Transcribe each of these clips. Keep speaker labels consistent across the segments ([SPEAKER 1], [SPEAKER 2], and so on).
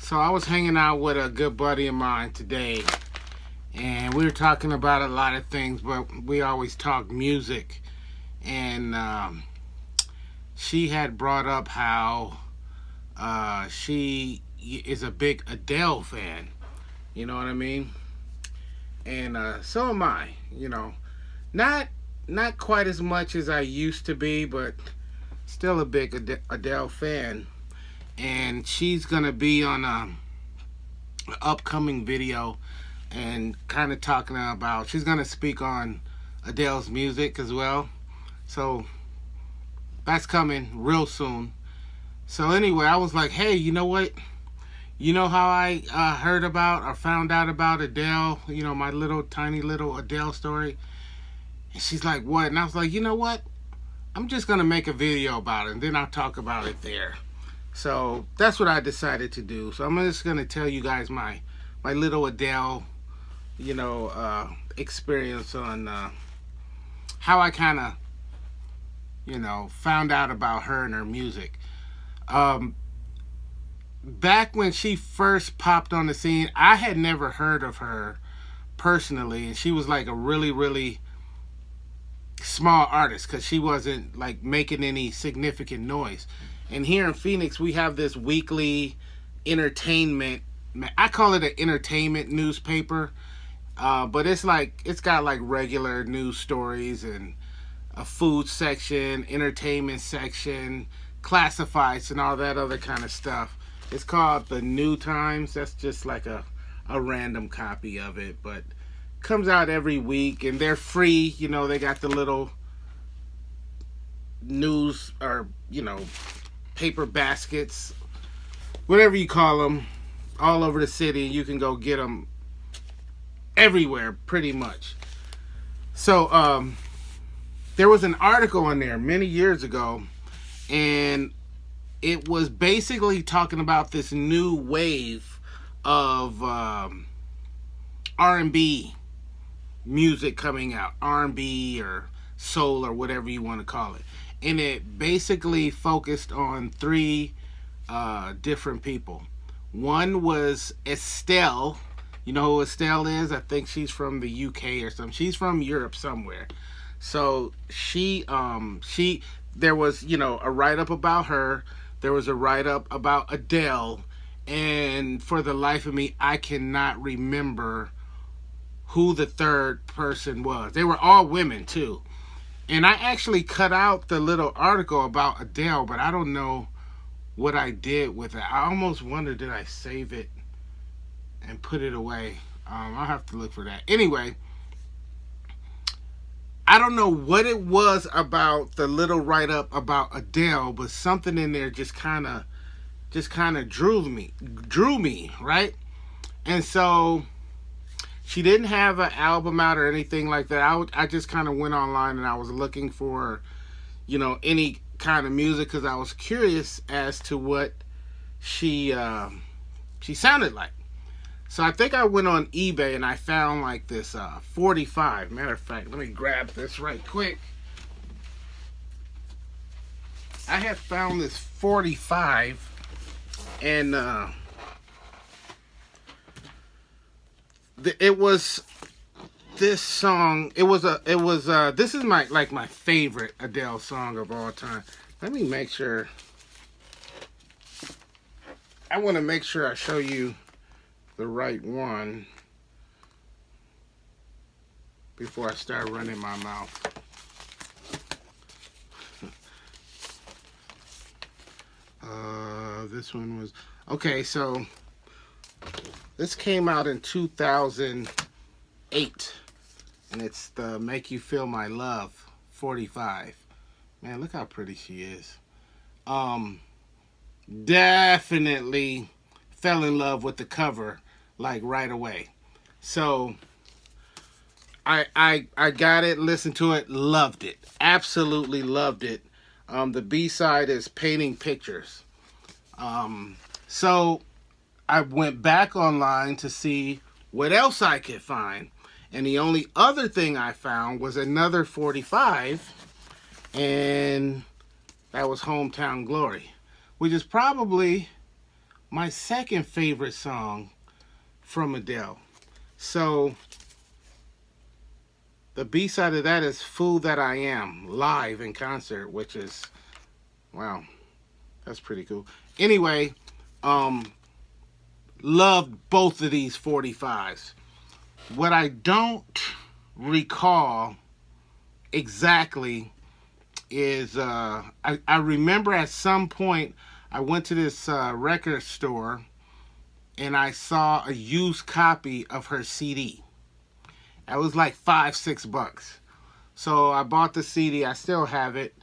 [SPEAKER 1] So I was hanging out with a good buddy of mine today, and we were talking about a lot of things, but we always talk music. And she had brought up how she is a big Adele fan. You know what I mean? And so am I. Not not quite as much as I used to be, but still a big Adele fan. And she's gonna be on a upcoming video and kind of talking about. She's gonna speak on Adele's music as well. So that's coming real soon. So anyway, I was like, hey, you know what? You know how I heard about or found out about Adele? My little tiny little Adele story. And she's like, what? And I was like, you know what? I'm just gonna make a video about it, and then I'll talk about it there. So that's what I decided to do. So I'm just gonna tell you guys my little Adele, experience on how I kind of, found out about her and her music. Um, Back when she first popped on the scene, I had never heard of her personally, and she was like a really, really small artist because she wasn't like making any significant noise. And here in Phoenix, we have this weekly entertainment. I call it an entertainment newspaper, but it's got like regular news stories and a food section, entertainment section, classifieds, and all that other kind of stuff. It's called the New Times. That's just like a random copy of it, but comes out every week, and they're free. They got the little news or paper baskets, whatever you call them, all over the city. You can go get them everywhere, pretty much. So there was an article in there many years ago, and it was basically talking about this new wave of R&B music coming out, R&B or soul or whatever you want to call it. And it basically focused on three different people. One was Estelle. You know who Estelle is? I think she's from the UK or something. She's from Europe somewhere. So there was, a write-up about her. There was a write-up about Adele. And for the life of me, I cannot remember who the third person was. They were all women, too. And I actually cut out the little article about Adele, but I don't know what I did with it. I almost wonder, did I save it and put it away? I'll have to look for that. Anyway, I don't know what it was about the little write-up about Adele, but something in there just kind of drew me, right? And so she didn't have an album out or anything like that. I just kind of went online and I was looking for, any kind of music because I was curious as to what she sounded like. So I think I went on eBay and I found like this 45. Matter of fact, let me grab this right quick. I had found this 45, and it was this song. This is my favorite Adele song of all time. Let me make sure. I want to make sure I show you the right one before I start running my mouth. This one was okay. So this came out in 2008, and it's the "Make You Feel My Love" 45. Man, look how pretty she is. Definitely fell in love with the cover like right away. So I got it, listened to it, loved it, absolutely loved it. The B-side is "Painting Pictures." So I went back online to see what else I could find, and the only other thing I found was another 45, and that was "Hometown Glory," which is probably my second favorite song from Adele. So the B side of that is Fool That I Am, live in concert, which is, wow, that's pretty cool. Anyway, um, loved both of these 45s. What I don't recall exactly is I remember at some point I went to this record store and I saw a used copy of her CD. It was like $5-6. So I bought the CD. I still have it,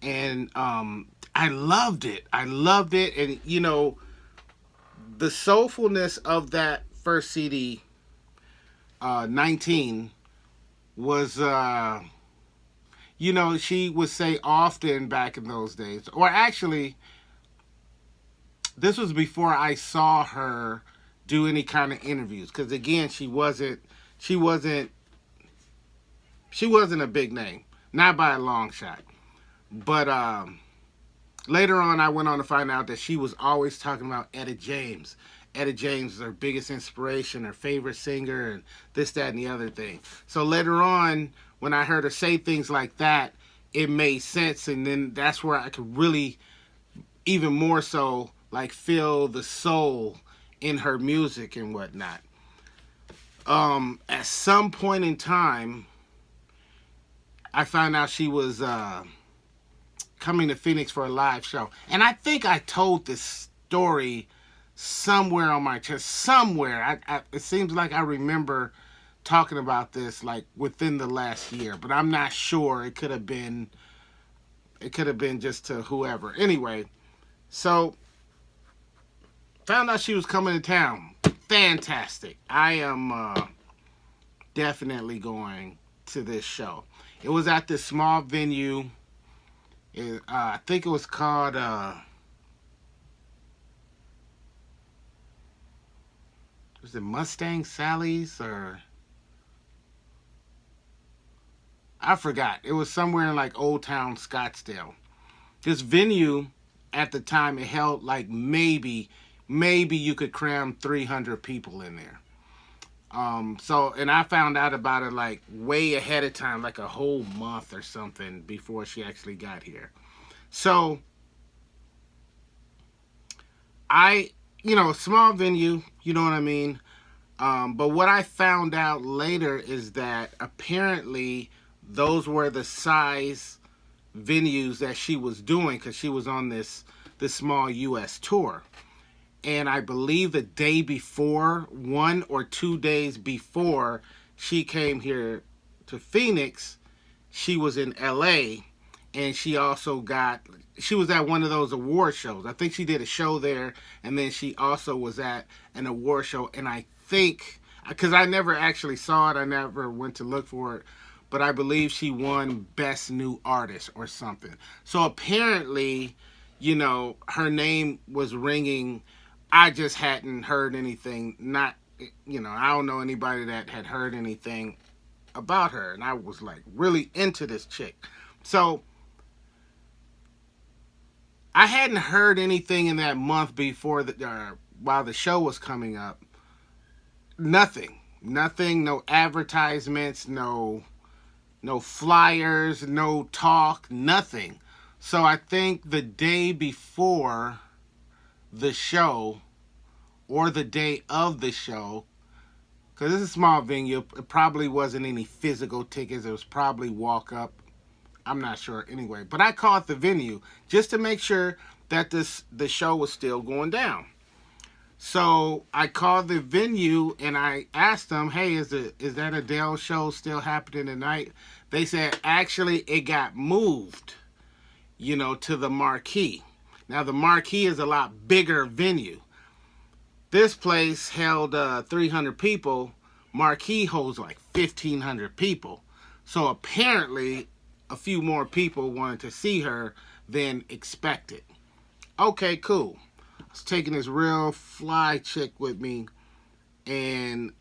[SPEAKER 1] and I loved it. I loved it, and the soulfulness of that first CD, 19, was she would say often back in those days, or actually, this was before I saw her do any kind of interviews, because again, she wasn't she wasn't a big name, not by a long shot. But later on, I went on to find out that she was always talking about Etta James. Etta James is her biggest inspiration, her favorite singer, and this, that, and the other thing. So later on, when I heard her say things like that, it made sense, and then that's where I could really, even more so, like feel the soul in her music and whatnot. At some point in time, I found out she was coming to Phoenix for a live show. And I think I told this story somewhere on my chest. Somewhere. It seems like I remember talking about this like within the last year, but I'm not sure. It could have been just to whoever. Anyway, so found out she was coming to town. Fantastic. I am definitely going to this show. It was at this small venue. I think it was called was it Mustang Sally's, or I forgot. It was somewhere in like Old Town Scottsdale. This venue at the time, it held like maybe you could cram 300 people in there. And I found out about it like way ahead of time, like a whole month or something before she actually got here. So small venue, you know what I mean? But what I found out later is that apparently those were the size venues that she was doing, because she was on this small U.S. tour. And I believe the day before, 1 or 2 days before she came here to Phoenix, she was in LA, and she was at one of those award shows. I think she did a show there, and then she also was at an award show. And I think, because I never actually saw it, I never went to look for it, but I believe she won Best New Artist or something. So apparently, her name was ringing. I just hadn't heard anything. I don't know anybody that had heard anything about her, and I was like really into this chick. So I hadn't heard anything in that month before while the show was coming up. Nothing, no advertisements, no flyers, no talk, nothing. So I think the day before the show, or the day of the show, because it's a small venue, it probably wasn't any physical tickets. It was probably walk up. I'm not sure anyway. But I called the venue just to make sure that the show was still going down. So I called the venue and I asked them, hey, is that Adele show still happening tonight? They said, actually, it got moved, to the Marquee. Now, the Marquee is a lot bigger venue. This place held 300 people. Marquee holds like 1,500 people. So apparently, a few more people wanted to see her than expected. Okay, cool. I was taking this real fly chick with me. And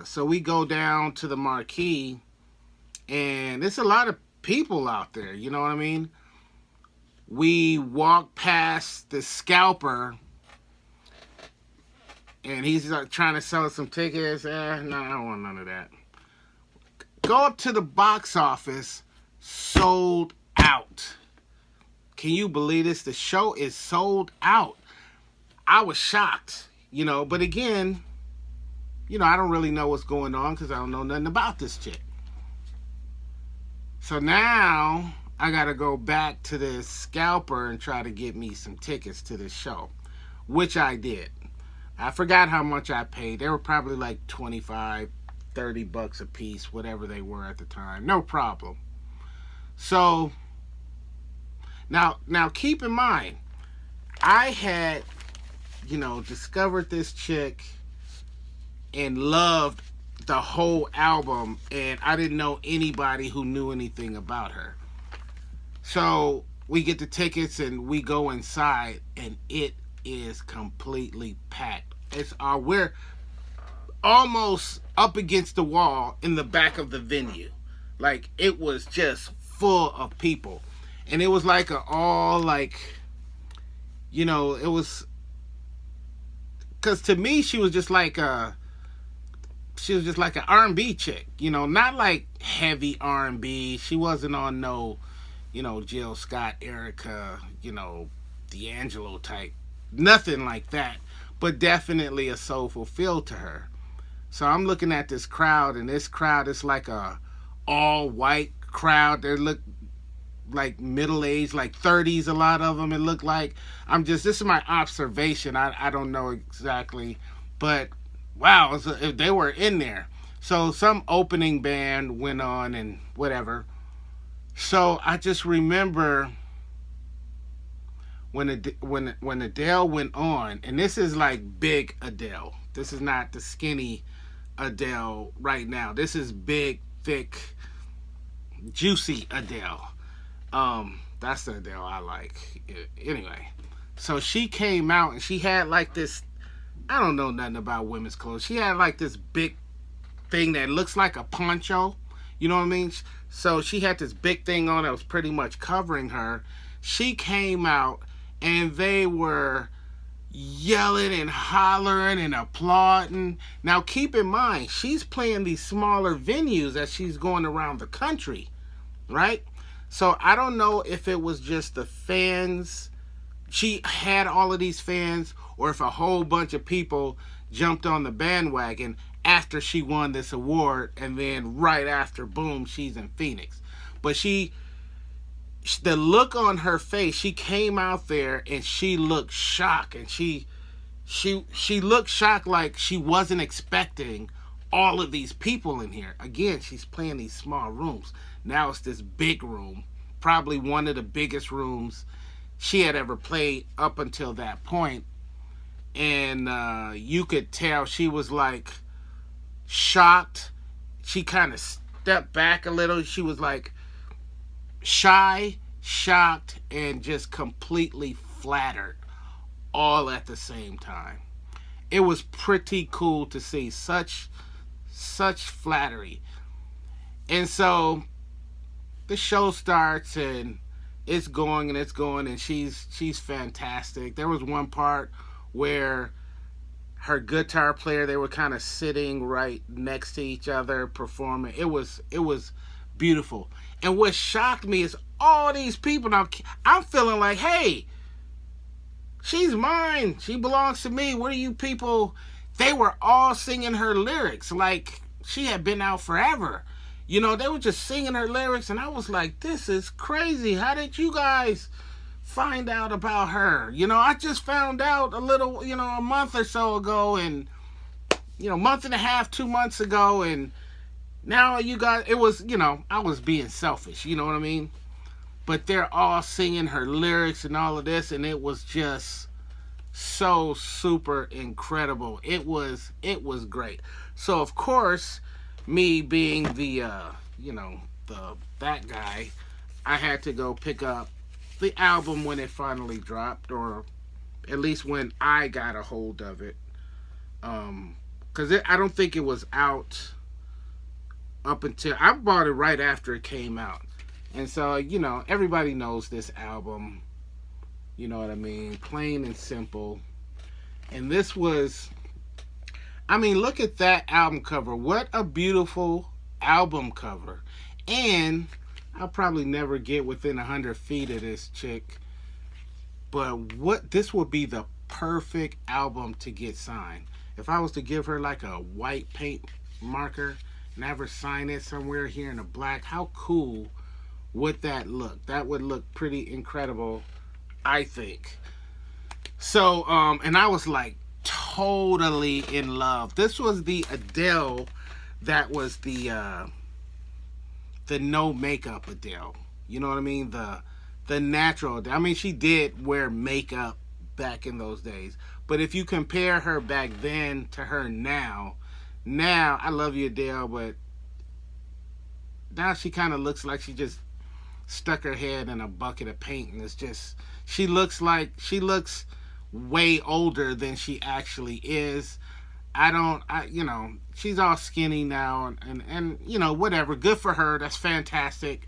[SPEAKER 1] so we go down to the Marquee. And there's a lot of people out there, you know what I mean? We walk past the scalper, and he's like trying to sell some tickets. No, I don't want none of that. Go up to the box office, sold out. Can you believe this? The show is sold out. I was shocked, but again, I don't really know what's going on because I don't know nothing about this chick. So now I got to go back to this scalper and try to get me some tickets to this show, which I did. I forgot how much I paid. They were probably like 25, 30 bucks a piece, whatever they were at the time. No problem. So now keep in mind, I had, discovered this chick and loved the whole album, and I didn't know anybody who knew anything about her. So we get the tickets and we go inside, and it is completely packed. We're almost up against the wall in the back of the venue. Like, it was just full of people. And it was like it was, because to me, she was just like an R&B chick, not like heavy R&B. She wasn't on no, Jill Scott, Erica, D'Angelo type. Nothing like that. But definitely a soulful feel to her. So I'm looking at this crowd, and this crowd is like a all-white crowd. They look like middle-aged, like 30s, a lot of them, it looked like. This is my observation. I don't know exactly. But, wow, they were in there. So some opening band went on and whatever. So I just remember when Adele went on, and this is like big Adele. This is not the skinny Adele right now. This is big, thick, juicy Adele. That's the Adele I like. Anyway, so she came out and she had like this, I don't know nothing about women's clothes. She had like this big thing that looks like a poncho. You know what I mean? So she had this big thing on that was pretty much covering her. She came out and they were yelling and hollering and applauding. Now keep in mind, she's playing these smaller venues as she's going around the country, right? So I don't know if it was just the fans, she had all of these fans, or if a whole bunch of people jumped on the bandwagon after she won this award, and then right after, boom, she's in Phoenix. But the look on her face, she came out there and she looked shocked, and she looked shocked, like she wasn't expecting all of these people in here. Again, she's playing these small rooms. Now it's this big room, probably one of the biggest rooms she had ever played up until that point. And you could tell she was like shocked. She kind of stepped back a little. She was like shy, shocked, and just completely flattered all at the same time. It was pretty cool to see such flattery. And so the show starts, and it's going and it's going, and she's fantastic. There was one part where her guitar player, they were kind of sitting right next to each other performing. It was beautiful. And what shocked me is all these people. Now I'm feeling like, hey, she's mine. She belongs to me. What are you people? They were all singing her lyrics like she had been out forever. They were just singing her lyrics, and I was like, this is crazy. How did you guys find out about her? I just found out a little, a month or so ago, and, month and a half, 2 months ago, and now you guys, it was, I was being selfish, you know what I mean? But they're all singing her lyrics and all of this, and it was just so super incredible. It was great. So, of course, me being the that guy, I had to go pick up the album when it finally dropped, or at least when I got a hold of it. Because I don't think it was out up until, I bought it right after it came out. And so, everybody knows this album. You know what I mean? Plain and simple. And this was I mean, look at that album cover. What a beautiful album cover. And I'll probably never get within 100 feet of this chick, but what this would be the perfect album to get signed. If I was to give her like a white paint marker and have her sign it somewhere here in the black, how cool would that look? That would look pretty incredible, I think. So, and I was like totally in love. This was the Adele that was the no makeup Adele. You know what I mean? The natural Adele. I mean, she did wear makeup back in those days. But if you compare her back then to her now, now I love you Adele, but now she kind of looks like she just stuck her head in a bucket of paint, and it's just she looks way older than she actually is. She's all skinny now, and whatever, good for her, that's fantastic.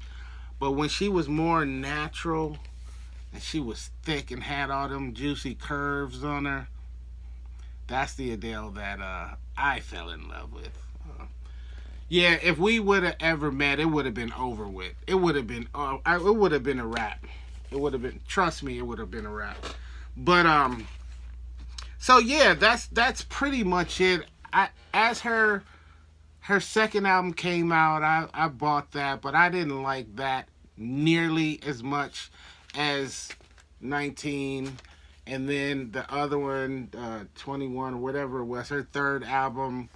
[SPEAKER 1] But when she was more natural and she was thick and had all them juicy curves on her, that's the Adele that I fell in love with. Yeah, if we would have ever met, it would have been over with. It would have been it would have been a wrap. It would have been, trust me, it would have been a wrap. But so yeah, that's pretty much it. As her second album came out, I bought that, but I didn't like that nearly as much as 19. And then the other one, 21 or whatever it was, her third album.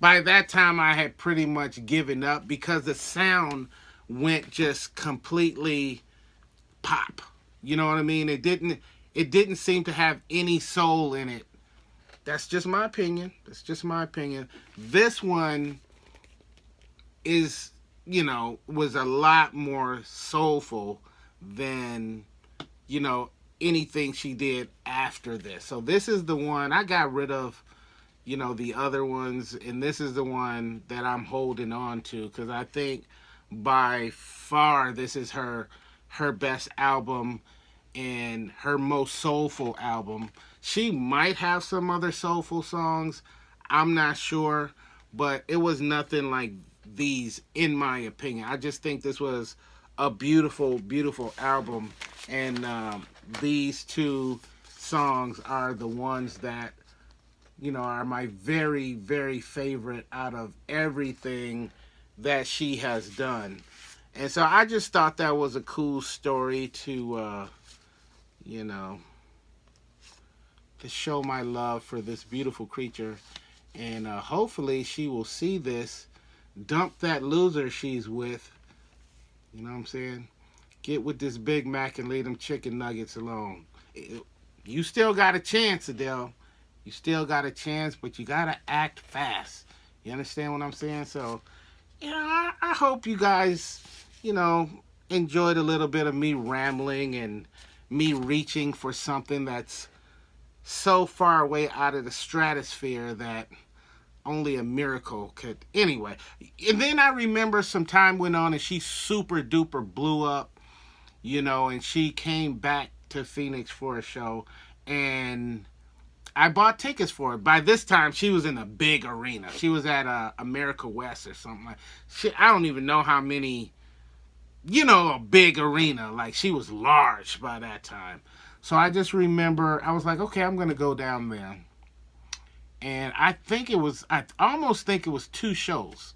[SPEAKER 1] By that time, I had pretty much given up because the sound went just completely pop. You know what I mean? It didn't seem to have any soul in it. That's just my opinion. That's just my opinion. This one is, was a lot more soulful than, anything she did after this. So this is the one I got rid of, the other ones, and this is the one that I'm holding on to because I think by far this is her best album and her most soulful album. She might have some other soulful songs, I'm not sure, but it was nothing like these in my opinion. I just think this was a beautiful, beautiful album, and these two songs are the ones that are my very, very favorite out of everything that she has done. And so I just thought that was a cool story to, to show my love for this beautiful creature. And hopefully she will see this, dump that loser she's with. You know what I'm saying? Get with this Big Mac and leave them chicken nuggets alone. You still got a chance, Adele. You still got a chance, but you got to act fast. You understand what I'm saying? So, I hope you guys, enjoyed a little bit of me rambling and me reaching for something that's so far away out of the stratosphere that only a miracle could. Anyway, and then I remember some time went on and she super duper blew up, and she came back to Phoenix for a show, and I bought tickets for it. By this time, she was in a big arena. She was at America West or something like. I don't even know how many. A big arena. Like, she was large by that time. So I just remember I was like, okay, I'm gonna go down there. And I almost think it was 2 shows,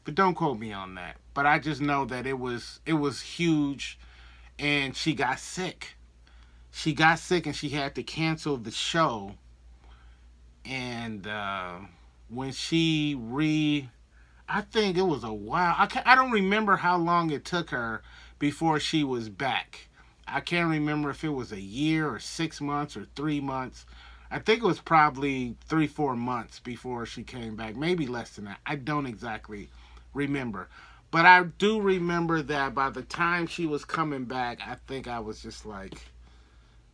[SPEAKER 1] but don't quote me on that. But I just know that it was huge, and she got sick. She got sick and she had to cancel the show. And when I think it was a while. I don't remember how long it took her before she was back. I can't remember if it was a year or 6 months or 3 months. I think it was probably 3-4 months before she came back. Maybe less than that. I don't exactly remember. But I do remember that by the time she was coming back, I think I was just like,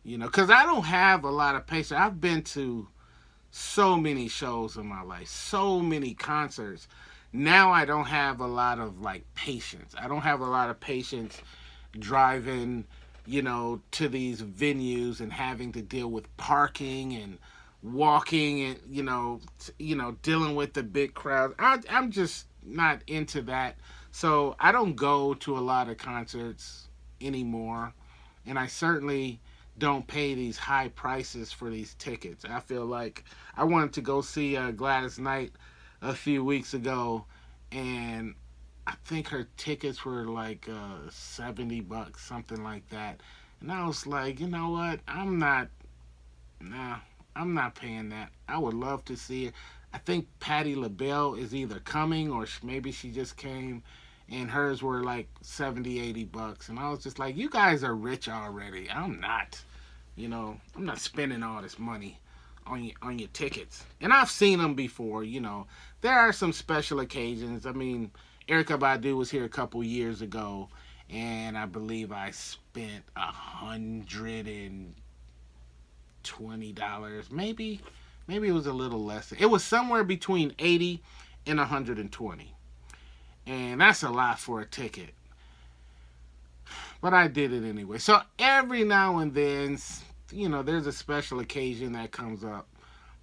[SPEAKER 1] because I don't have a lot of patience. I've been to so many shows in my life, so many concerts. Now I don't have a lot of patience. I don't have a lot of patience driving, to these venues and having to deal with parking and walking and dealing with the big crowd. I'm just not into that. So I don't go to a lot of concerts anymore, and I certainly don't pay these high prices for these tickets. I feel like I wanted to go see Gladys Knight a few weeks ago, and I think her tickets were like $70, something like that. And I was like, you know what? Nah, I'm not paying that. I would love to see it. I think Patti LaBelle is either coming or maybe she just came, and hers were like 70, $80. And I was just like, you guys are rich already. I'm not. I'm not spending all this money on your tickets. And I've seen them before. There are some special occasions. I mean, Erica Badu was here a couple years ago, and I believe I spent $120, maybe it was a little less. It was somewhere between 80 and 120, and that's a lot for a ticket. But I did it anyway. So every now and then, there's a special occasion that comes up.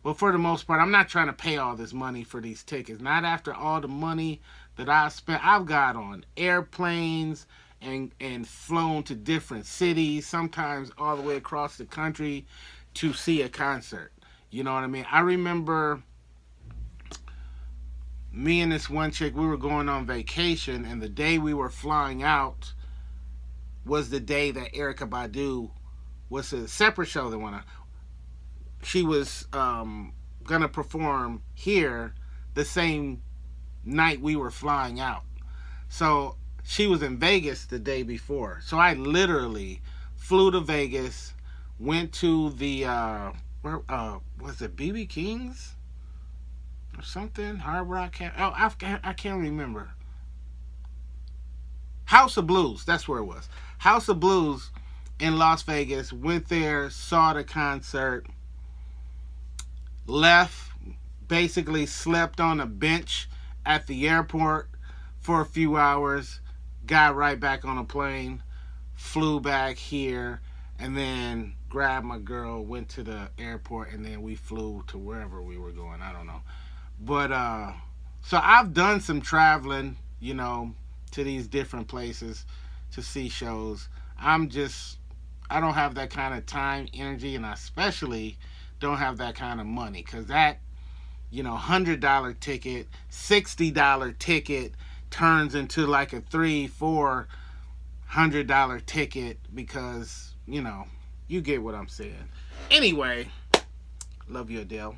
[SPEAKER 1] But for the most part, I'm not trying to pay all this money for these tickets. Not after all the money that I spent. I've got on airplanes and flown to different cities, sometimes all the way across the country to see a concert. You know what I mean? I remember me and this one chick, we were going on vacation, and the day we were flying out was the day that Erica Badu was a separate show that went on. She was gonna perform here the same night we were flying out. So she was in Vegas the day before. So I literally flew to Vegas, went to the where was it, BB King's or something? Hard Rock? I can't remember. House of Blues. That's where it was. House of Blues in Las Vegas. Went there, saw the concert, left, basically slept on a bench at the airport for a few hours, got right back on a plane, flew back here, and then grabbed my girl, went to the airport, and then we flew to wherever we were going. I don't know. But so I've done some traveling, to these different places to see shows. I don't have that kind of time, energy, and I especially don't have that kind of money, because that, $100 ticket, $60 ticket turns into like a $300-400 ticket, because you get what I'm saying. Anyway, love you, Adele.